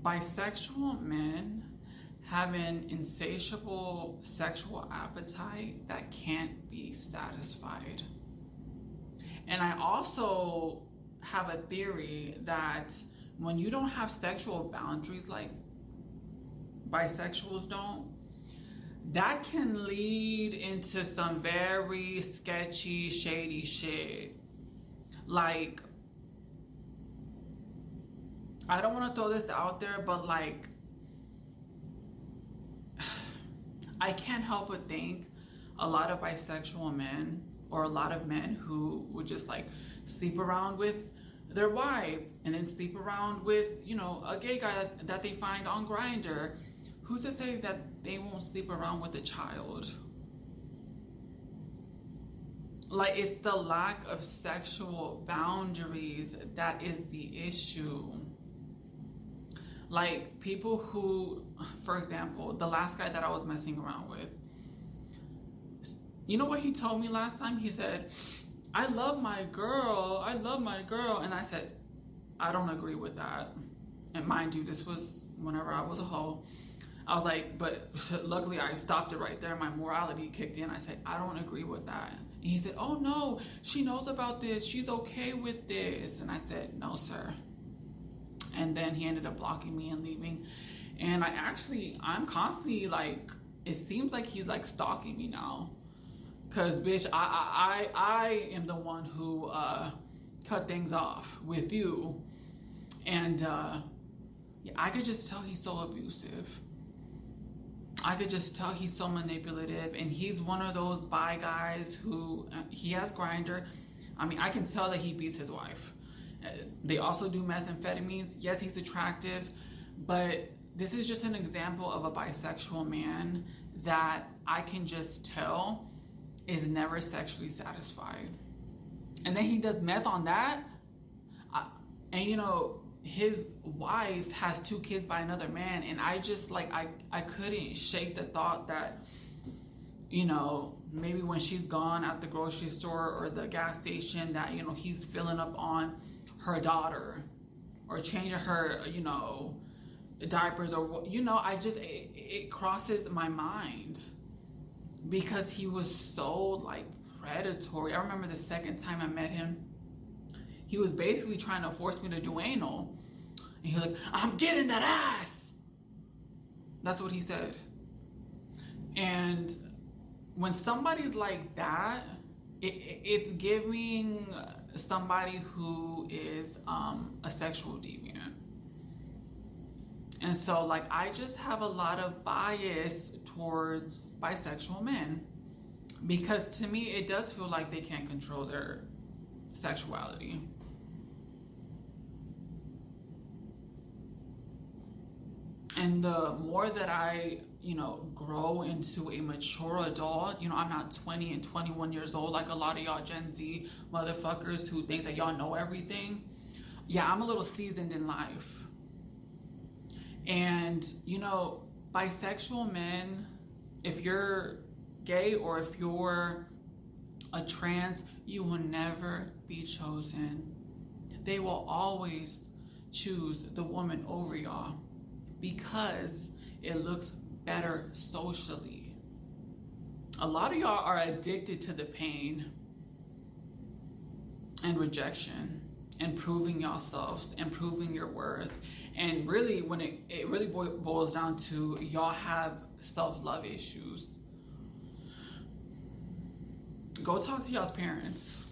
Bisexual men have an insatiable sexual appetite that can't be satisfied. And I also have a theory that when you don't have sexual boundaries like bisexuals don't, that can lead into some very sketchy, shady shit. Like, I don't want to throw this out there, but like, I can't help but think a lot of bisexual men, or a lot of men who would just like sleep around with their wife and then sleep around with, you know, a gay guy that they find on Grindr. Who's to say that they won't sleep around with a child? Like, it's the lack of sexual boundaries that is the issue. Like, people who, for example, the last guy that I was messing around with, you know what he told me last time? He said, I love my girl. And I said, I don't agree with that. And mind you, this was whenever I was a hoe. I was like, but luckily I stopped it right there. My morality kicked in. I said, I don't agree with that. And he said, oh no, she knows about this. She's okay with this. And I said, no, sir. And then he ended up blocking me and leaving. And I'm constantly like, it seems like he's like stalking me now. Cause bitch, I am the one who cut things off with you. And yeah, I could just tell he's so abusive. I could just tell he's so manipulative, and he's one of those bi guys who, he has Grindr. I mean, I can tell that he beats his wife. They also do methamphetamines. Yes, he's attractive, but this is just an example of a bisexual man that I can just tell is never sexually satisfied. And then he does meth on that. And you know, his wife has 2 kids by another man, and I just like, I couldn't shake the thought that, you know, maybe when she's gone at the grocery store or the gas station, that, you know, he's filling up on her daughter or changing her, you know, diapers, or, you know, it crosses my mind because he was so like predatory. I remember the second time I met him, he was basically trying to force me to do anal. And he was like, I'm getting that ass. That's what he said. And when somebody's like that, it's giving somebody who is a sexual deviant. And so like, I just have a lot of bias towards bisexual men, because to me, it does feel like they can't control their sexuality. And the more that I, you know, grow into a mature adult, you know, I'm not 20 and 21 years old like a lot of y'all Gen Z motherfuckers who think that y'all know everything. Yeah, I'm a little seasoned in life. And, you know, bisexual men, if you're gay or if you're a trans, you will never be chosen. They will always choose the woman over y'all because it looks better socially. A lot of y'all are addicted to the pain and rejection and proving yourselves and proving your worth. And really, when it really boils down to, y'all have self-love issues. Go talk to y'all's parents.